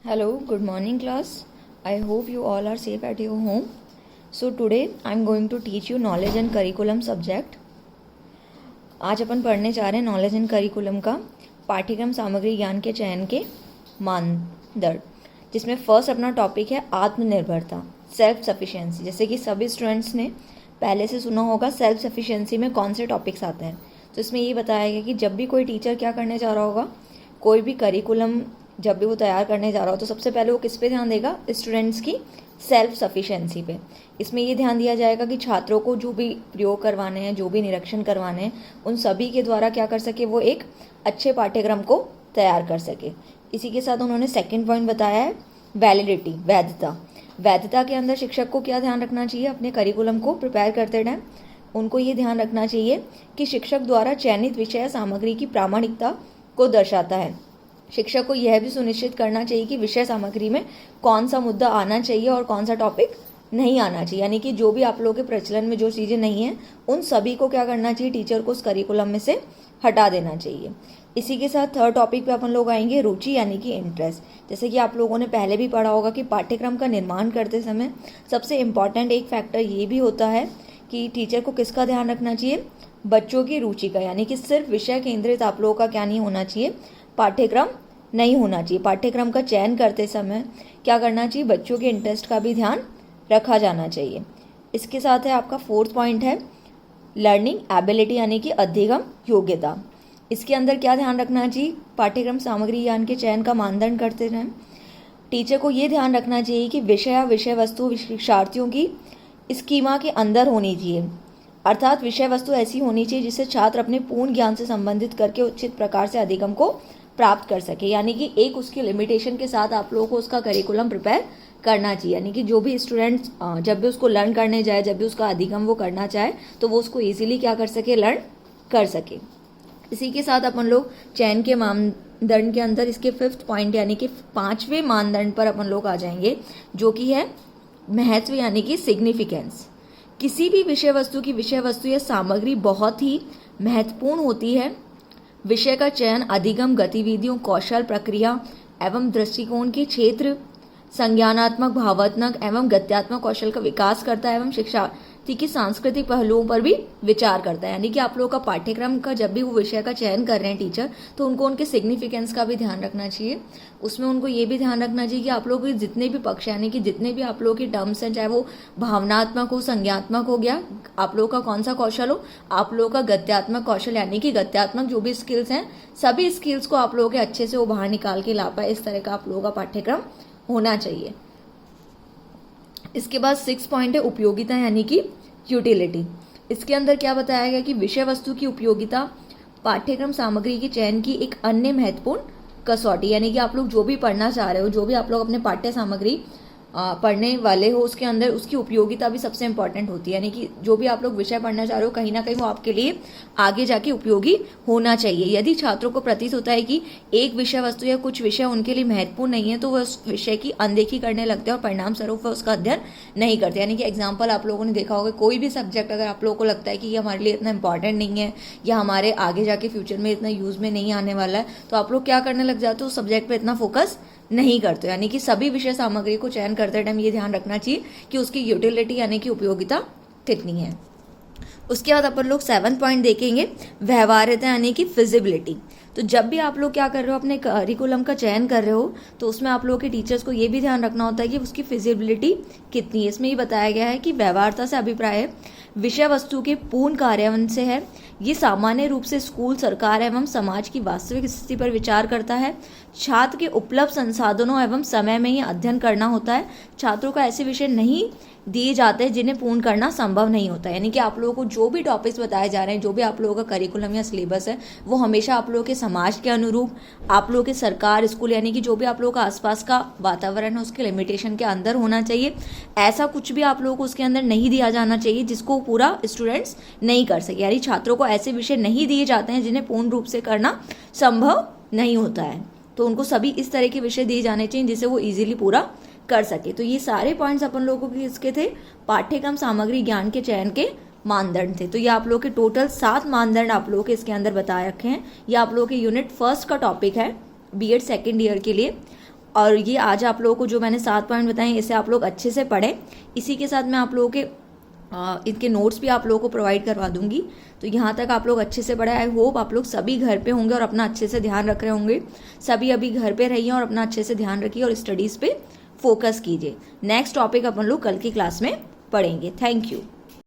Hello, good morning class. I hope you all are safe at your home. So today I am going to teach you knowledge and curriculum subject. आज अपन पढ़ने जा रहे हैं knowledge and curriculum का पाठ्यक्रम सामग्री ज्ञान के चयन के मानदंड, जिसमें फर्स्ट अपना टॉपिक है आत्मनिर्भरता, सेल्फ सफिशिएंसी। जैसे कि सभी स्टूडेंट्स ने पहले से सुना होगा सेल्फ सफिशिएंसी में कौन से टॉपिक्स आते हैं। तो इसमें ये बताया गया कि जब भी कोई टीचर क्या करने जा रहा होगा, कोई भी करिकुलम जब भी वो तैयार करने जा रहा हो, तो सबसे पहले वो किस पे ध्यान देगा? स्टूडेंट्स की सेल्फ सफिशिएंसी पे। इसमें ये ध्यान दिया जाएगा कि छात्रों को जो भी प्रयोग करवाने हैं, जो भी निरीक्षण करवाने हैं, उन सभी के द्वारा क्या कर सके, वो एक अच्छे पाठ्यक्रम को तैयार कर सके। इसी के साथ उन्होंने सेकेंड पॉइंट बताया है वैलिडिटी, वैधता। वैधता के अंदर शिक्षक को क्या ध्यान रखना चाहिए? अपने करिकुलम को प्रिपेयर करते टाइम उनको ये ध्यान रखना चाहिए कि शिक्षक द्वारा चयनित विषय सामग्री की प्रामाणिकता को दर्शाता है। शिक्षक को यह भी सुनिश्चित करना चाहिए कि विषय सामग्री में कौन सा मुद्दा आना चाहिए और कौन सा टॉपिक नहीं आना चाहिए। यानी कि जो भी आप लोगों के प्रचलन में जो चीज़ें नहीं हैं, उन सभी को क्या करना चाहिए? टीचर को उस करिकुलम में से हटा देना चाहिए। इसी के साथ थर्ड टॉपिक पे अपन लोग आएंगे रुचि यानी कि इंटरेस्ट। जैसे कि आप लोगों ने पहले भी पढ़ा होगा कि पाठ्यक्रम का निर्माण करते समय सबसे इम्पॉर्टेंट एक फैक्टर ये भी होता है कि टीचर को किसका ध्यान रखना चाहिए? बच्चों की रुचि का। यानी कि सिर्फ विषय केंद्रित आप लोगों का क्या नहीं होना चाहिए? पाठ्यक्रम नहीं होना चाहिए। पाठ्यक्रम का चयन करते समय क्या करना चाहिए? बच्चों के इंटरेस्ट का भी ध्यान रखा जाना चाहिए। इसके साथ है आपका फोर्थ पॉइंट है लर्निंग एबिलिटी यानी कि अधिगम योग्यता। इसके अंदर क्या ध्यान रखना चाहिए? पाठ्यक्रम सामग्री ज्ञान के चयन का मानदंड करते रहें टीचर को ये ध्यान रखना चाहिए कि विषय या विषय वस्तु शिक्षार्थियों की स्कीमा के अंदर होनी चाहिए। अर्थात विषय वस्तु ऐसी होनी चाहिए जिससे छात्र अपने पूर्ण ज्ञान से संबंधित करके उचित प्रकार से अधिगम को प्राप्त कर सके। यानी कि एक उसकी लिमिटेशन के साथ आप लोगों को उसका करिकुलम प्रिपेयर करना चाहिए। यानी कि जो भी स्टूडेंट्स जब भी उसको लर्न करने जाए, जब भी उसका अधिगम वो करना चाहे, तो वो उसको इजीली क्या कर सके? लर्न कर सके। इसी के साथ अपन लोग चयन के मानदंड के अंदर इसके फिफ्थ पॉइंट यानी कि पांचवें मानदंड पर अपन लोग आ जाएंगे, जो कि है महत्व यानी कि सिग्निफिकेंस। किसी भी विषय वस्तु की विषय वस्तु या सामग्री बहुत ही महत्वपूर्ण होती है। विषय का चयन अधिगम गतिविधियों, कौशल, प्रक्रिया एवं दृष्टिकोण के क्षेत्र, संज्ञानात्मक, भावात्मक एवं गत्यात्मक कौशल का विकास करता है एवं शिक्षार्थी के सांस्कृतिक पहलुओं पर भी विचार करता है। यानी कि आप लोगों का पाठ्यक्रम का जब भी वो विषय का चयन कर रहे हैं टीचर, तो उनको उनके सिग्निफिकेंस का भी ध्यान रखना चाहिए। उसमें उनको ये भी ध्यान रखना चाहिए कि आप लोगों के जितने भी पक्ष यानी कि जितने भी आप लोगों की टर्म्स हैं, चाहे वो भावनात्मक हो, संज्ञात्मक हो गया, आप लोगों का कौन सा कौशल हो, आप लोगों का गत्यात्मक कौशल यानी कि गत्यात्मक जो भी स्किल्स हैं, सभी स्किल्स को आप लोगों के अच्छे से वो बाहर निकाल के ला पाए, इस तरह का आप लोगों का पाठ्यक्रम होना चाहिए। इसके बाद सिक्स पॉइंट है उपयोगिता यानी कि यूटिलिटी। इसके अंदर क्या बताया गया कि विषय वस्तु की उपयोगिता पाठ्यक्रम सामग्री के चयन की एक अन्य महत्वपूर्ण कसौटी। यानी कि आप लोग जो भी पढ़ना चाह रहे हो, जो भी आप लोग अपने पाठ्य सामग्री पढ़ने वाले हो, उसके अंदर उसकी उपयोगिता भी सबसे इंपॉर्टेंट होती है। यानी कि जो भी आप लोग विषय पढ़ना चाह रहे हो, कहीं ना कहीं वो आपके लिए आगे जाके उपयोगी होना चाहिए। यदि छात्रों को प्रतीत होता है कि एक विषय वस्तु या कुछ विषय उनके लिए महत्वपूर्ण नहीं है, तो वह उस विषय की अनदेखी करने लगते हैं और परिणाम स्वरूप वह उसका अध्ययन नहीं करते। यानी कि एग्जाम्पल आप लोगों ने देखा होगा, कोई भी सब्जेक्ट अगर आप लोगों को लगता है कि ये हमारे लिए इतना इंपॉर्टेंट नहीं है या हमारे आगे जाके फ्यूचर में इतना यूज में नहीं आने वाला है, तो आप लोग क्या करने लग जाते हो? उस सब्जेक्ट पर इतना फोकस नहीं करते। यानी कि सभी विषय सामग्री को चयन करते टाइम ये ध्यान रखना चाहिए कि उसकी यूटिलिटी यानी कि उपयोगिता कितनी है। उसके बाद अपन लोग 7 पॉइंट देखेंगे व्यवहार्यता यानी कि फिजिबिलिटी। तो जब भी आप लोग क्या कर रहे हो, अपने करिकुलम का चयन कर रहे हो, तो उसमें आप लोगों के टीचर्स को ये भी ध्यान रखना होता है कि उसकी फिजिबिलिटी कितनी है। इसमें ये बताया गया है कि व्यवहार्यता से अभिप्राय है विषय वस्तु के पूर्ण कार्यान्वयन से है। ये सामान्य रूप से स्कूल, सरकार एवं समाज की वास्तविक स्थिति पर विचार करता है। छात्र के उपलब्ध संसाधनों एवं समय में ही अध्ययन करना होता है। छात्रों को ऐसे विषय नहीं दिए जाते हैं जिन्हें पूर्ण करना संभव नहीं होता। यानी कि आप लोगों को जो भी टॉपिक्स बताए जा रहे हैं, जो भी आप लोगों का करिकुलम या सिलेबस है, वो हमेशा आप लोगों के समाज के अनुरूप, आप लोगों के सरकार, स्कूल यानी कि जो भी आप लोगों का आसपास का वातावरण है उसके लिमिटेशन के अंदर होना चाहिए। ऐसा कुछ भी आप लोगों को उसके अंदर नहीं दिया जाना चाहिए जिसको पूरा स्टूडेंट्स नहीं कर सके। यानी छात्रों को ऐसे विषय नहीं दिए जाते हैं जिन्हें पूर्ण रूप से करना संभव नहीं होता है, तो उनको सभी इस तरह के विषय दिए जाने चाहिए जिसे वो इजीली पूरा कर सके। तो ये सारे पॉइंट्स अपन लोगों के इसके थे पाठ्यक्रम सामग्री ज्ञान के चयन के मानदंड थे। तो ये आप लोगों के टोटल 7 मानदंड आप लोगों के इसके अंदर बताए रखे हैं। ये आप लोगों के यूनिट फर्स्ट का टॉपिक है बीएड सेकेंड ईयर के लिए। और ये आज आप लोगों को जो मैंने 7 पॉइंट बताए इसे आप लोग अच्छे से पढ़ें। इसी के साथ मैं आप लोगों के इनके नोट्स भी आप लोगों को प्रोवाइड करवा दूंगी। तो यहाँ तक आप लोग अच्छे से पढ़े। आई होप आप लोग सभी घर पे होंगे और अपना अच्छे से ध्यान रख रहे होंगे। सभी अभी घर पे रहिए और अपना अच्छे से ध्यान रखिए और स्टडीज़ पे फोकस कीजिए। नेक्स्ट टॉपिक अपन लोग कल की क्लास में पढ़ेंगे। Thank you.